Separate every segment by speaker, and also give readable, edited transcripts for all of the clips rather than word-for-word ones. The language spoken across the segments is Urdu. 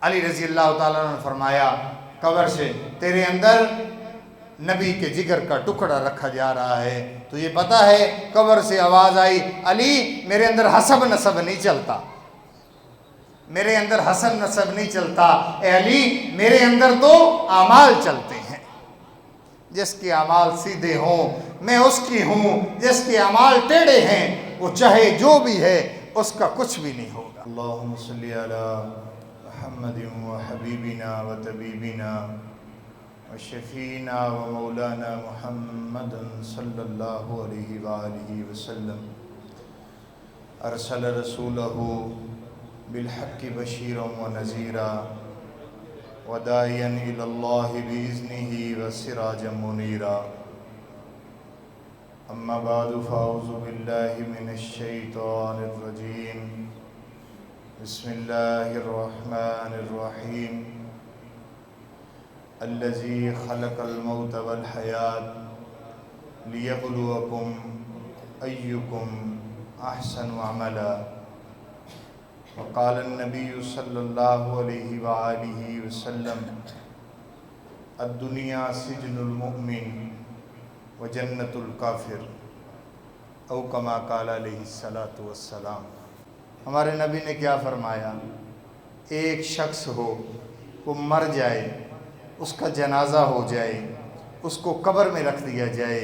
Speaker 1: علی رضی اللہ تعالیٰ نے فرمایا قبر سے تیرے اندر نبی کے جگر کا ٹکڑا رکھا جا رہا ہے، تو یہ پتہ ہے قبر سے آواز آئی علی میرے اندر حسب نسب نہیں چلتا، میرے اندر حسب نسب نہیں چلتا، اے علی میرے اندر تو اعمال چلتے ہیں، جس کے اعمال سیدھے ہوں میں اس کی ہوں، جس کے اعمال ٹیڑھے ہیں وہ چاہے جو بھی ہے اس کا کچھ بھی نہیں ہوگا۔ اللہم صلی علی محمد و حبیبنا و طبیبنا و شفینا و مولانا محمد صلی اللہ علیہ وآلہ وسلم ارسل رسولہ بالحق بشیرا و نذیرا وداعیا الی اللہ بإذنہ وسراجا منیرا۔ اما بعد فاعوذ باللہ من الشیطان الرجیم، بسم اللہ الرحمن الرحیم، الذی خلق الموت والحیاة لیبلوکم ایکم احسن عملا۔ وقال النبی صلی اللہ علیہ وآلہ وسلم الدنیا سجن المؤمن وجنت الکافر، او کما قال علیہ الصلاۃ والسلام۔ ہمارے نبی نے کیا فرمایا؟ ایک شخص ہو وہ مر جائے، اس کا جنازہ ہو جائے، اس کو قبر میں رکھ دیا جائے،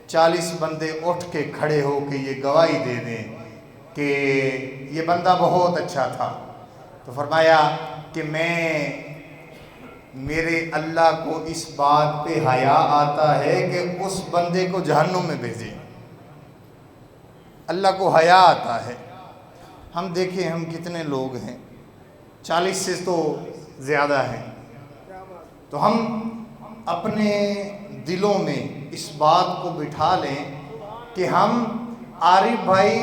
Speaker 1: 40 بندے اٹھ کے کھڑے ہو کے یہ گواہی دے دیں کہ یہ بندہ بہت اچھا تھا، تو فرمایا کہ میرے اللہ کو اس بات پہ حیا آتا ہے کہ اس بندے کو جہنم میں بھیجیں، اللہ کو حیا آتا ہے۔ ہم دیکھیں ہم کتنے لوگ ہیں، 40 سے تو زیادہ ہیں، تو ہم اپنے دلوں میں اس بات کو بٹھا لیں کہ ہم عارف بھائی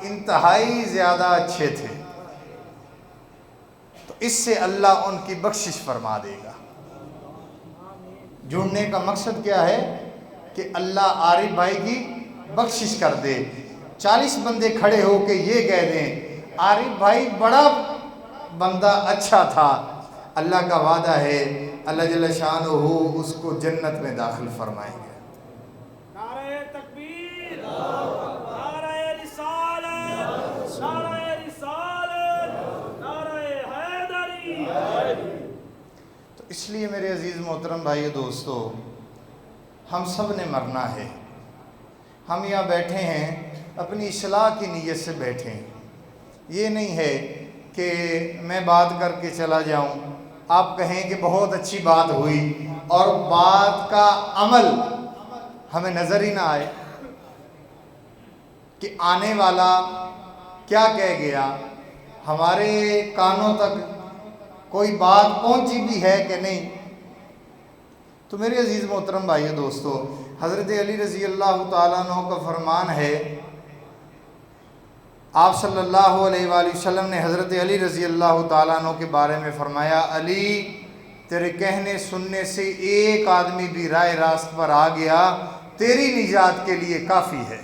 Speaker 1: انتہائی زیادہ اچھے تھے، تو اس سے اللہ ان کی بخشش فرما دے گا۔ جڑنے کا مقصد کیا ہے کہ اللہ عارف بھائی کی بخشش کر دے۔ 40 بندے کھڑے ہو کے یہ کہہ دیں عارف بھائی بڑا بندہ اچھا تھا، اللہ کا وعدہ ہے اللہ جل شانہ اس کو جنت میں داخل فرمائیں گے۔
Speaker 2: نعرہ تکبیر، نعرہ رسالت، نعرہ رسالت، نعرہ حیدری۔
Speaker 1: تو اس لیے میرے عزیز محترم بھائیو دوستو، ہم سب نے مرنا ہے۔ ہم یہاں بیٹھے ہیں اپنی اصلاح کی نیت سے بیٹھے ہیں، یہ نہیں ہے کہ میں بات کر کے چلا جاؤں، آپ کہیں کہ بہت اچھی بات ہوئی اور بات کا عمل ہمیں نظر ہی نہ آئے کہ آنے والا کیا کہہ گیا، ہمارے کانوں تک کوئی بات پہنچی بھی ہے کہ نہیں۔ تو میرے عزیز محترم بھائیو دوستو، حضرت علی رضی اللہ تعالیٰ عنہ کا فرمان ہے، آپ صلی اللہ علیہ وآلہ وسلم نے حضرت علی رضی اللہ تعالیٰ عنہ کے بارے میں فرمایا علی تیرے کہنے سننے سے ایک آدمی بھی راہ راست پر آ گیا تیری نجات کے لیے کافی ہے۔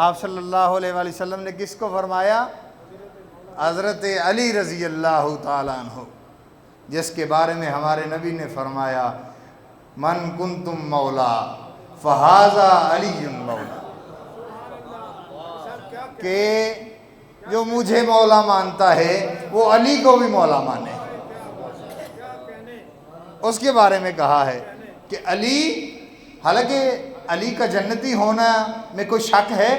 Speaker 1: آپ صلی اللہ علیہ وآلہ وسلم نے کس کو فرمایا؟ حضرت علی رضی اللہ تعالیٰ عنہ، جس کے بارے میں ہمارے نبی نے فرمایا من کنتم مولا فہذا علی مولا، کہ جو مجھے مولا مانتا ہے وہ علی کو بھی مولا مانے۔ اس کے بارے میں کہا ہے کہ علی، حالانکہ علی کا جنتی ہونا میں کوئی شک ہے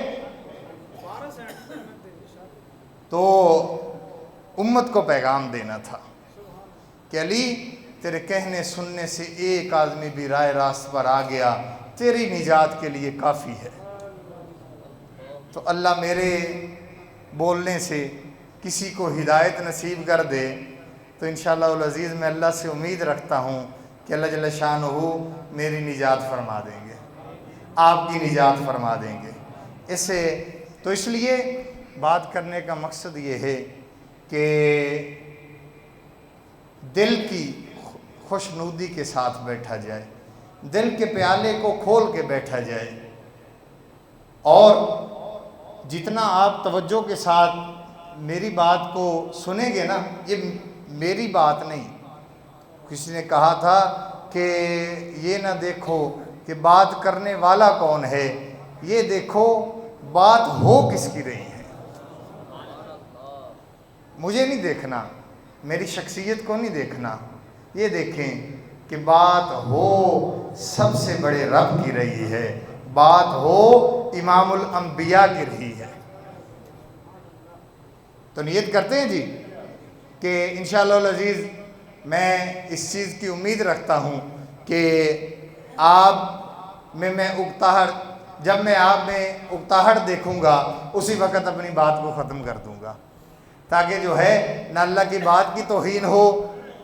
Speaker 1: تو امت کو پیغام دینا تھا کہ علی تیرے کہنے سننے سے ایک آدمی بھی راہ راست پر آ گیا تیری نجات کے لیے کافی ہے۔ تو اللہ میرے بولنے سے کسی کو ہدایت نصیب کر دے تو انشاءاللہ العزیز میں اللہ سے امید رکھتا ہوں کہ اللہ جل شانہ میری نجات فرما دیں گے، آپ کی نجات فرما دیں گے۔ تو اس لیے بات کرنے کا مقصد یہ ہے کہ دل کی خوشنودی کے ساتھ بیٹھا جائے، دل کے پیالے کو کھول کے بیٹھا جائے، اور جتنا آپ توجہ کے ساتھ میری بات کو سنیں گے نا، یہ میری بات نہیں. کسی نے کہا تھا کہ یہ نہ دیکھو کہ بات کرنے والا کون ہے، یہ دیکھو بات ہو کس کی رہی ہے. مجھے نہیں دیکھنا، میری شخصیت کو نہیں دیکھنا، یہ دیکھیں کہ بات ہو سب سے بڑے رب کی رہی ہے، بات ہو امام الانبیاء کی رہی ہے. تو نیت کرتے ہیں جی کہ انشاءاللہ العزیز میں اس چیز کی امید رکھتا ہوں کہ آپ میں جب میں آپ میں اکتاہٹ دیکھوں گا اسی وقت اپنی بات کو ختم کر دوں گا، تاکہ جو ہے نہ اللہ کی بات کی توہین ہو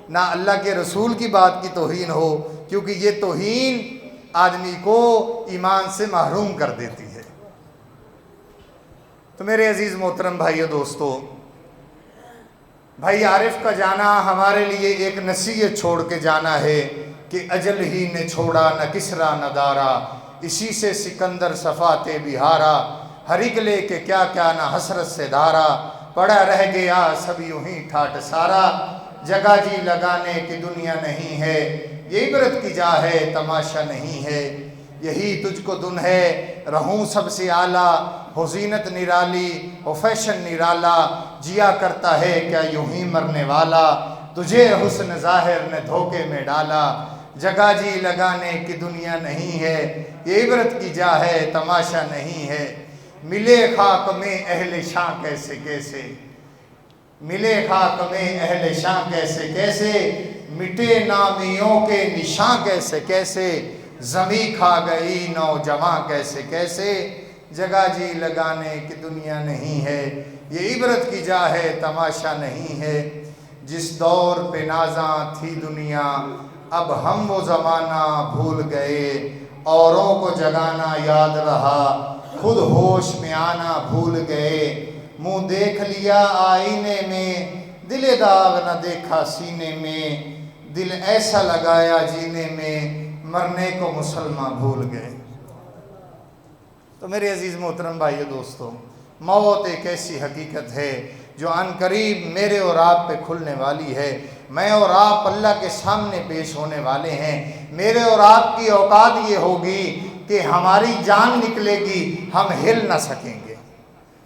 Speaker 1: نہ اللہ کے رسول کی بات کی توہین ہو، کیونکہ یہ توہین آدمی کو ایمان سے محروم کر دیتی ہے. تو میرے عزیز محترم بھائیو دوستو، بھائی عارف کا جانا ہمارے لیے ایک نصیحت چھوڑ کے جانا ہے کہ اجل ہی نے چھوڑا نہ کسرا نہ دارا، اسی سے سکندر صفاتے بہارا، ہرگلے کے کیا کیا نہ حسرت سے دھارا، پڑا رہ گیا سب یوں ہی ٹھاٹ سارا، جگہ جی لگانے کی دنیا نہیں ہے، یہ عبرت کی جا ہے تماشا نہیں ہے، یہی تجھ کو دن ہے رہوں سب سے اعلیٰ، ہو زینت نرالی ہو فیشن نرالا، جیا کرتا ہے کیا یوں ہی مرنے والا، تجھے حسن ظاہر نے دھوکے میں ڈالا، جگہ جی لگانے کی دنیا نہیں ہے، یہ عبرت کی جا ہے تماشا نہیں ہے. ملے خاک میں اہل شاں کیسے کیسے، ملے خاک میں اہل شاں کیسے کیسے، مٹے نامیوں کے نشاں کیسے کیسے، زمیں کھا گئی نوجواں کیسے کیسے، جگہ جی لگانے کی دنیا نہیں ہے، یہ عبرت کی جا ہے تماشا نہیں ہے. جس دور پہ نازاں تھی دنیا اب ہم وہ زمانہ بھول گئے، اوروں کو جگانا یاد رہا خود ہوش میں آنا بھول گئے، منہ دیکھ لیا آئینے میں دل داغ نہ دیکھا سینے میں، دل ایسا لگایا جینے میں مرنے کو مسلمان بھول گئے. تو میرے عزیز محترم بھائیو دوستو، موت ایک ایسی حقیقت ہے جو عن قریب میرے اور آپ پہ کھلنے والی ہے. میں اور آپ اللہ کے سامنے پیش ہونے والے ہیں. میرے اور آپ کی اوقات یہ ہوگی کہ ہماری جان نکلے گی ہم ہل نہ سکیں گے،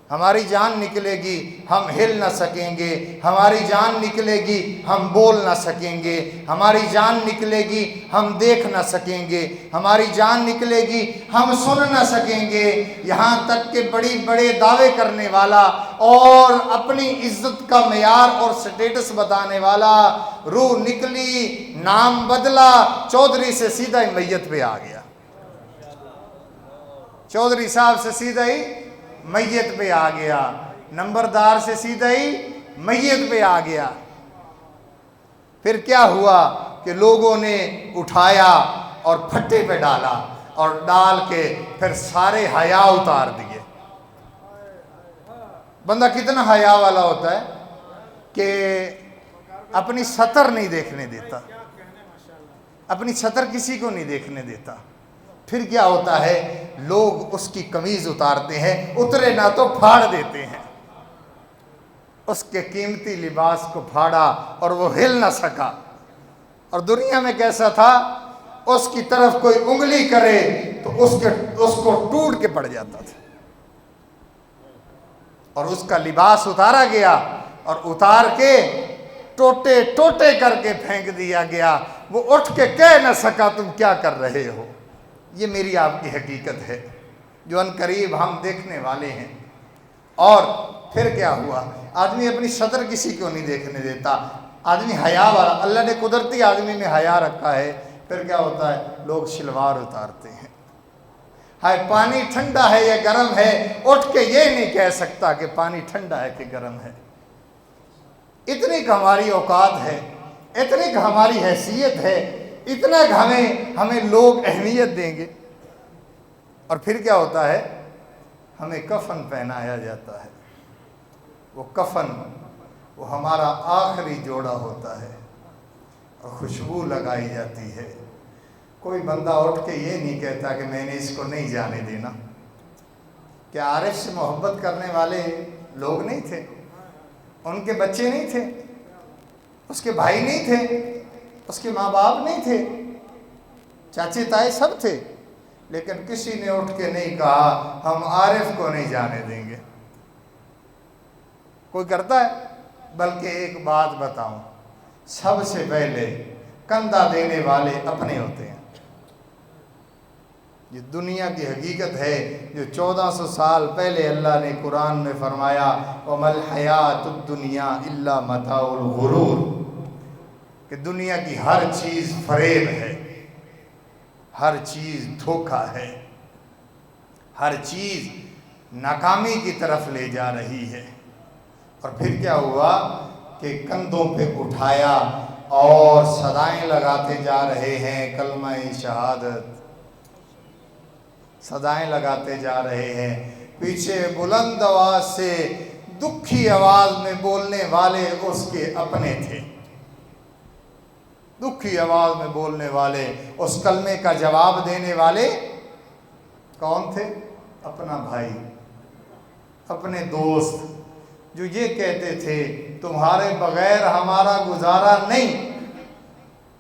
Speaker 1: ہماری جان نکلے گی ہم ہل نہ سکیں گے، ہماری جان نکلے گی ہم بول نہ سکیں گے، ہماری جان نکلے گی ہم دیکھ نہ سکیں گے، ہماری جان نکلے گی ہم سن نہ سکیں گے، یہاں تک کہ بڑی بڑے دعوے کرنے والا اور اپنی عزت کا معیار اور سٹیٹس بتانے والا روح نکلی، نام بدلا، چودھری سے سیدھا ہی میت پہ آ گیا، چودھری صاحب سے سیدھا ہی میت پہ آ گیا، نمبردار سے سیدھا ہی میت پہ آ گیا. پھر کیا ہوا کہ لوگوں نے اٹھایا اور پھٹے پہ ڈالا اور ڈال کے پھر سارے حیا اتار دیے. بندہ کتنا حیا والا ہوتا ہے کہ اپنی سطر نہیں دیکھنے دیتا، اپنی سطر کسی کو نہیں دیکھنے دیتا. پھر کیا ہوتا ہے، لوگ اس کی قمیض اتارتے ہیں، اترے نہ تو پھاڑ دیتے ہیں. اس کے قیمتی لباس کو پھاڑا اور وہ ہل نہ سکا. اور دنیا میں کیسا تھا، اس کی طرف کوئی انگلی کرے تو اس کو ٹوٹ کے پڑ جاتا تھا. اور اس کا لباس اتارا گیا اور اتار کے ٹوٹے ٹوٹے کر کے پھینک دیا گیا. وہ اٹھ کے کہہ نہ سکا تم کیا کر رہے ہو. یہ میری آپ کی حقیقت ہے جو ان قریب ہم دیکھنے والے ہیں. اور پھر کیا ہوا، آدمی اپنی سطر کسی کو نہیں دیکھنے دیتا، آدمی حیا والا، اللہ نے قدرتی آدمی میں حیا رکھا ہے. پھر کیا ہوتا ہے، لوگ شلوار اتارتے ہیں. ہائے پانی ٹھنڈا ہے یا گرم ہے، اٹھ کے یہ نہیں کہہ سکتا کہ پانی ٹھنڈا ہے کہ گرم ہے. اتنی کہ ہماری اوقات ہے، اتنی کہ ہماری حیثیت ہے، اتنا کہ ہمیں لوگ اہمیت دیں گے. اور پھر کیا ہوتا ہے، ہمیں کفن پہنایا جاتا ہے. وہ کفن وہ ہمارا آخری جوڑا ہوتا ہے اور خوشبو لگائی جاتی ہے. کوئی بندہ اٹھ کے یہ نہیں کہتا کہ میں نے اس کو نہیں جانے دینا. کیا عارف سے محبت کرنے والے لوگ نہیں تھے؟ ان کے بچے نہیں تھے، اس کے بھائی نہیں تھے، اس کے ماں باپ نہیں تھے، چاچے تائے سب تھے، لیکن کسی نے اٹھ کے نہیں کہا ہم عارف کو نہیں جانے دیں گے۔ کوئی کرتا ہے؟ بلکہ ایک بات بتاؤں، سب سے پہلے کندھا دینے والے اپنے ہوتے ہیں۔ یہ دنیا کی حقیقت ہے جو 1400 سال پہلے اللہ نے قرآن میں فرمایا وَمَا الْحَيَاةُ الدُّنْيَا إِلَّا مَتَاعُ الْغُرُورِ، کہ دنیا کی ہر چیز فریب ہے، ہر چیز دھوکہ ہے، ہر چیز ناکامی کی طرف لے جا رہی ہے۔ اور پھر کیا ہوا کہ کندھوں پہ اٹھایا اور صدائیں لگاتے جا رہے ہیں، کلمہ شہادت، صدائیں لگاتے جا رہے ہیں۔ پیچھے بلند آواز سے دکھی آواز میں بولنے والے اس کے اپنے تھے، دکھی آواز میں بولنے والے، اس کلمے کا جواب دینے والے کون تھے؟ اپنا بھائی، اپنے دوست، جو یہ کہتے تھے تمہارے بغیر ہمارا گزارا نہیں۔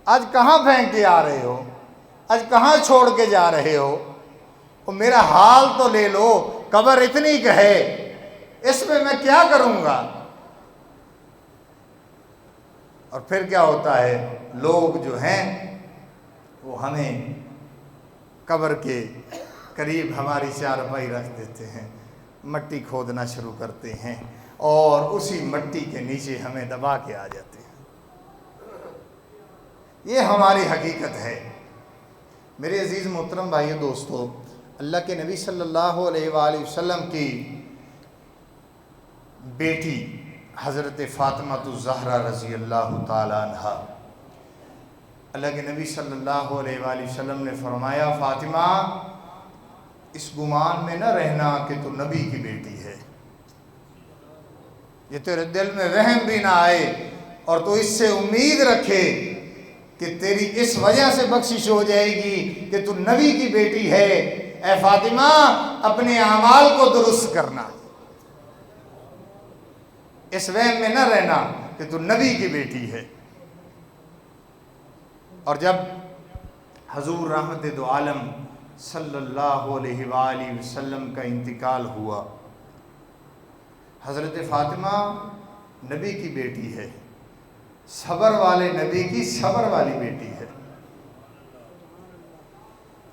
Speaker 1: آج کہاں پھینک کے آ رہے ہو؟ آج کہاں چھوڑ کے جا رہے ہو؟ اور میرا حال تو لے لو، قبر اتنی کہ ہے، اس میں کیا کروں گا؟ اور پھر کیا ہوتا ہے، لوگ جو ہیں وہ ہمیں قبر کے قریب ہماری چارپائی رکھ دیتے ہیں، مٹی کھودنا شروع کرتے ہیں اور اسی مٹی کے نیچے ہمیں دبا کے آ جاتے ہیں۔ یہ ہماری حقیقت ہے۔ میرے عزیز محترم بھائیو دوستو، اللہ کے نبی صلی اللہ علیہ وآلہ وسلم کی بیٹی حضرت فاطمہ الزہرا رضی اللہ تعالیٰ عنہ، اللہ کے نبی صلی اللہ علیہ وآلہ وسلم نے فرمایا فاطمہ اس گمان میں نہ رہنا کہ تو نبی کی بیٹی ہے، یہ تیرے دل میں وہم بھی نہ آئے اور تو اس سے امید رکھے کہ تیری اس وجہ سے بخشش ہو جائے گی کہ تو نبی کی بیٹی ہے۔ اے فاطمہ اپنے اعمال کو درست کرنا، اس وہم میں نہ رہنا کہ تو نبی کی بیٹی ہے۔ اور جب حضور رحمت دو عالم صلی اللہ علیہ وآلہ وسلم کا انتقال ہوا، حضرت فاطمہ نبی کی بیٹی ہے، صبر والے نبی کی صبر والی بیٹی ہے،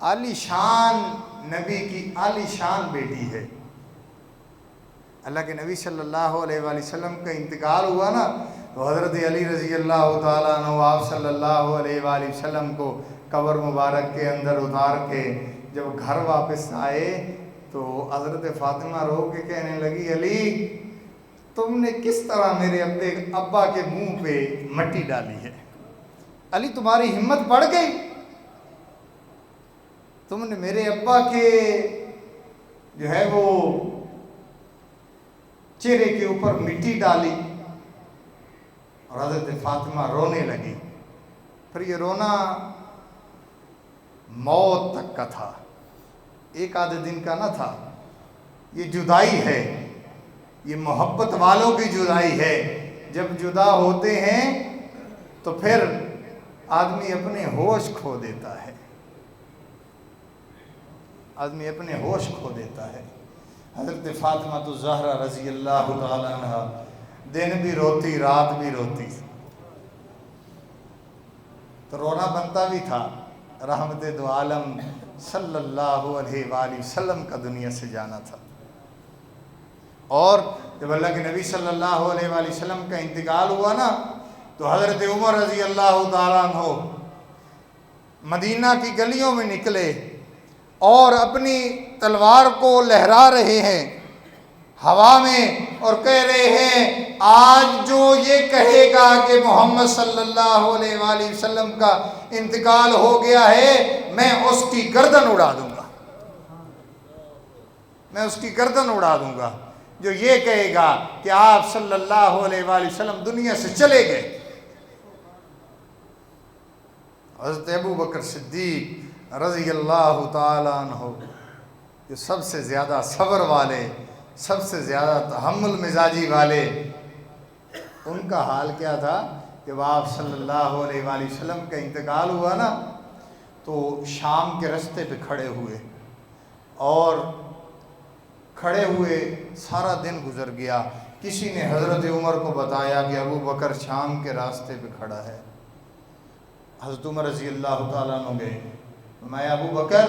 Speaker 1: عالی شان نبی کی عالی شان بیٹی ہے۔ اللہ کے نبی صلی اللہ علیہ وآلہ وسلم کا انتقال ہوا نا، تو حضرت علی رضی اللہ تعالیٰ عنہ آپ صلی اللہ علیہ وآلہ وسلم کو قبر مبارک کے اندر اتار کے جب گھر واپس آئے تو حضرت فاطمہ رو کے کہنے لگی علی تم نے کس طرح میرے ابا کے منہ پہ مٹی ڈالی ہے؟ علی تمہاری ہمت بڑھ گئی، تم نے میرے ابا کے جو ہے وہ چہرے کے اوپر مٹی ڈالی۔ اور حضرت فاطمہ رونے لگی۔ پھر یہ رونا موت تک کا تھا، ایک آدھے دن کا نہ تھا، یہ جدائی ہے، یہ محبت والوں کی جدائی ہے۔ جب جدا ہوتے ہیں تو پھر آدمی اپنے ہوش کھو دیتا ہے، آدمی اپنے ہوش کھو دیتا ہے۔ حضرت فاطمہ الزہرا رضی اللہ تعالیٰ عنہ دن بھی روتی رات بھی روتی، تو رونا بنتا بھی تھا، رحمت دو عالم صلی اللہ علیہ وآلہ وسلم کا دنیا سے جانا تھا۔ اور جب اللہ کے نبی صلی اللہ علیہ وآلہ وسلم کا انتقال ہوا نا تو حضرت عمر رضی اللہ تعالیٰ عنہ مدینہ کی گلیوں میں نکلے اور اپنی تلوار کو لہرا رہے ہیں ہوا میں اور کہہ رہے ہیں آج جو یہ کہے گا کہ محمد صلی اللہ علیہ وآلہ وسلم کا انتقال ہو گیا ہے میں اس کی گردن اڑا دوں گا، میں اس کی گردن اڑا دوں گا جو یہ کہے گا کہ آپ صلی اللہ علیہ وآلہ وسلم دنیا سے چلے گئے۔ حضرت ابو بکر صدیق رضی اللہ تعالیٰ عنہ جو سب سے زیادہ صبر والے، سب سے زیادہ تحمل مزاجی والے، ان کا حال کیا تھا؟ جب آپ صلی اللہ علیہ وآلہ وسلم کا انتقال ہوا نا تو شام کے رستے پہ کھڑے ہوئے، اور کھڑے ہوئے سارا دن گزر گیا۔ کسی نے حضرت عمر کو بتایا کہ ابو بکر شام کے راستے پہ کھڑا ہے۔ حضرت عمر رضی اللہ تعالیٰ عنہ گئے، میں ابو بکر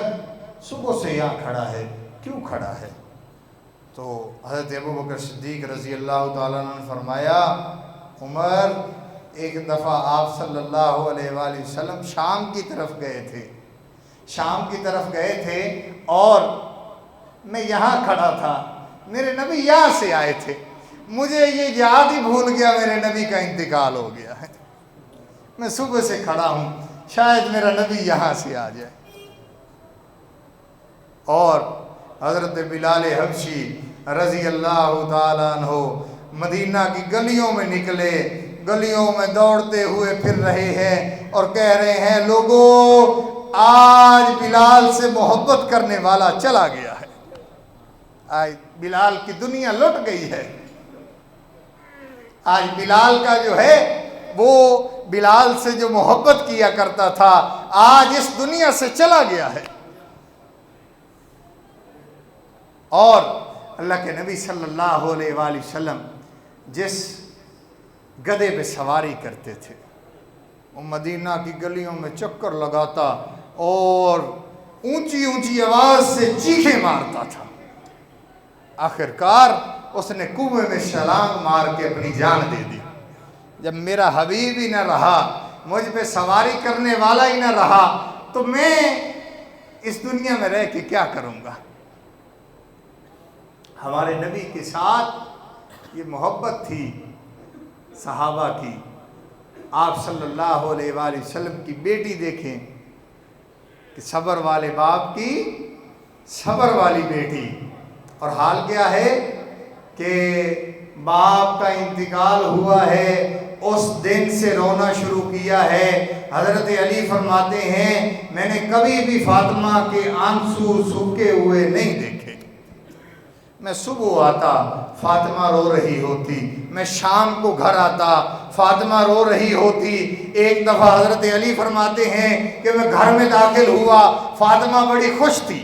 Speaker 1: صبح سے یہاں کھڑا ہے، کیوں کھڑا ہے؟ تو حضرت ابو بکر صدیق رضی اللہ تعالیٰ عنہ نے فرمایا، عمر ایک دفعہ آپ صلی اللہ علیہ وآلہ وسلم شام کی طرف گئے تھے، شام کی طرف گئے تھے اور میں یہاں کھڑا تھا، میرے نبی یہاں سے آئے تھے، مجھے یہ یاد ہی بھول گیا میرے نبی کا انتقال ہو گیا ہے، میں صبح سے کھڑا ہوں، شاید میرا نبی یہاں سے آ جائے۔ اور حضرت بلال حبشی رضی اللہ تعالیٰ عنہ مدینہ کی گلیوں میں نکلے، گلیوں میں دوڑتے ہوئے پھر رہے ہیں اور کہہ رہے ہیں، لوگوں آج بلال سے محبت کرنے والا چلا گیا ہے، آج بلال کی دنیا لٹ گئی ہے، آج بلال کا جو ہے وہ بلال سے جو محبت کیا کرتا تھا آج اس دنیا سے چلا گیا ہے۔ اور اللہ کے نبی صلی اللہ علیہ وآلہ وسلم جس گدھے پہ سواری کرتے تھے وہ مدینہ کی گلیوں میں چکر لگاتا اور اونچی اونچی آواز سے چیخیں مارتا تھا، آخرکار اس نے کنویں میں چھلانگ مار کے اپنی جان دے دی۔ جب میرا حبیب ہی نہ رہا، مجھ پہ سواری کرنے والا ہی نہ رہا، تو میں اس دنیا میں رہ کے کیا کروں گا؟ ہمارے نبی کے ساتھ یہ محبت تھی صحابہ کی۔ آپ صلی اللہ علیہ وآلہ وسلم کی بیٹی دیکھیں کہ صبر والے باپ کی صبر والی بیٹی، اور حال کیا ہے کہ باپ کا انتقال ہوا ہے، اس دن سے رونا شروع کیا ہے۔ حضرت علی فرماتے ہیں، میں نے کبھی بھی فاطمہ کے آنسو سوکھے ہوئے نہیں دیکھے، میں صبح آتا فاطمہ رو رہی ہوتی، میں شام کو گھر آتا فاطمہ رو رہی ہوتی۔ ایک دفعہ حضرت علی فرماتے ہیں کہ میں گھر میں داخل ہوا، فاطمہ بڑی خوش تھی،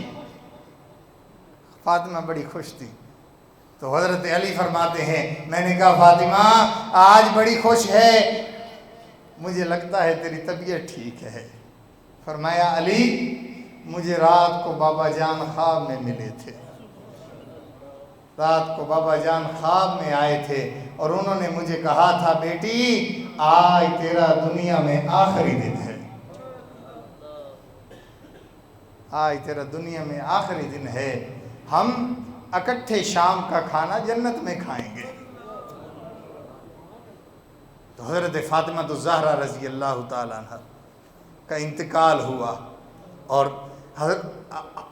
Speaker 1: فاطمہ بڑی خوش تھی۔ تو حضرت علی فرماتے ہیں، میں نے کہا فاطمہ آج بڑی خوش ہے، مجھے لگتا ہے تیری طبیعت ٹھیک ہے۔ فرمایا علی مجھے رات کو بابا جان خواب میں ملے تھے، رات کو بابا جان خواب میں آئے تھے اور انہوں نے مجھے کہا تھا، بیٹی آج تیرا دنیا میں آخری دن ہے، آج تیرا دنیا میں آخری دن ہے، ہم اکٹھے شام کا کھانا جنت میں کھائیں گے۔ تو حضرت فاطمہ الزہرا رضی اللہ تعالیٰ عنہ کا انتقال ہوا، اور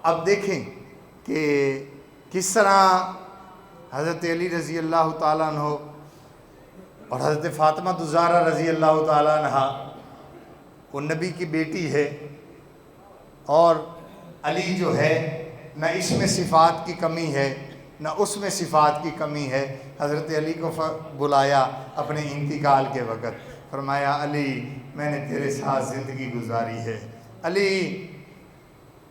Speaker 1: اب دیکھیں کہ کس طرح حضرت علی رضی اللہ تعالیٰ عنہ اور حضرت فاطمہ الزہرا رضی اللہ تعالیٰ عنہ، وہ نبی کی بیٹی ہے، اور علی جو ہے نہ اس میں صفات کی کمی ہے نہ اس میں صفات کی کمی ہے۔ حضرت علی کو بلایا اپنے انتقال کے وقت، فرمایا علی میں نے تیرے ساتھ زندگی گزاری ہے، علی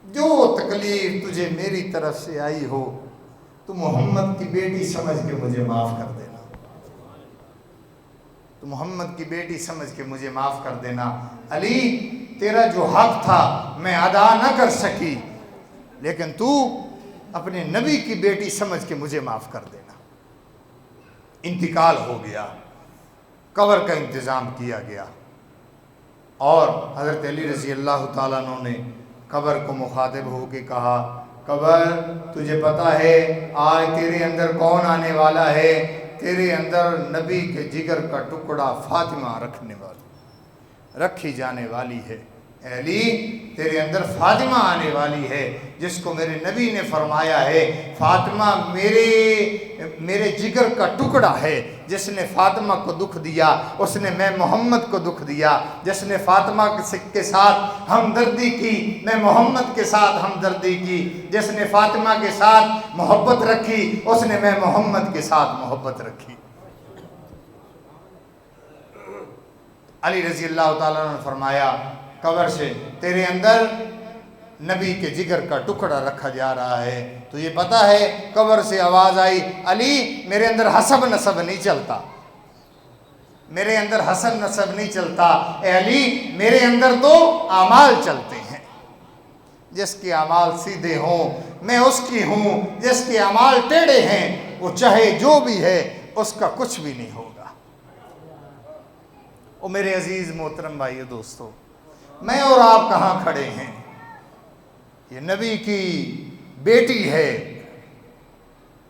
Speaker 1: جو تکلیف تجھے میری طرف سے آئی ہو تو محمد کی بیٹی سمجھ کے مجھے معاف کر دینا، تو محمد کی بیٹی سمجھ کے مجھے معاف کر دینا، علی تیرا جو حق تھا میں ادا نہ کر سکی، لیکن تو اپنے نبی کی بیٹی سمجھ کے مجھے معاف کر دینا۔ انتقال ہو گیا، قبر کا انتظام کیا گیا، اور حضرت علی رضی اللہ تعالیٰ عنہ نے قبر کو مخاطب ہو کے کہا، قبر تجھے پتہ ہے آج تیرے اندر کون آنے والا ہے؟ تیرے اندر نبی کے جگر کا ٹکڑا فاطمہ رکھی جانے والی ہے، اے علی تیرے اندر فاطمہ آنے والی ہے، جس کو میرے نبی نے فرمایا ہے فاطمہ میرے جگر کا ٹکڑا ہے، جس نے فاطمہ کو دکھ دیا اس نے میں محمد کو دکھ دیا، جس نے فاطمہ کے ساتھ ہمدردی کی میں محمد کے ساتھ ہمدردی کی، جس نے فاطمہ کے ساتھ محبت رکھی اس نے میں محمد کے ساتھ محبت رکھی۔ علی رضی اللہ تعالیٰ عنہ نے فرمایا قبر سے تیرے اندر نبی کے جگر کا ٹکڑا رکھا جا رہا ہے، تو یہ پتہ ہے قبر سے آواز آئی علی میرے اندر حسب نسب نہیں چلتا، میرے اندر حسن نسب نہیں چلتا، اے علی میرے اندر تو اعمال چلتے ہیں، جس کے اعمال سیدھے ہوں میں اس کی ہوں، جس کے اعمال ٹیڑھے ہیں وہ چاہے جو بھی ہے اس کا کچھ بھی نہیں ہوگا۔ او میرے عزیز محترم بھائیو دوستو، میں اور آپ کہاں کھڑے ہیں؟ یہ نبی کی بیٹی ہے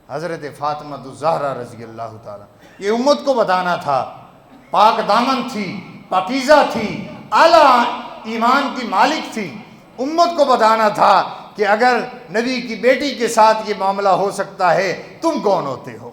Speaker 1: حضرت فاطمہ الزہرا رضی اللہ تعالیٰ، یہ امت کو بتانا تھا، پاک دامن تھی، پاکیزہ تھی، اعلیٰ ایمان کی مالک تھی، امت کو بتانا تھا کہ اگر نبی کی بیٹی کے ساتھ یہ معاملہ ہو سکتا ہے تم کون ہوتے ہو؟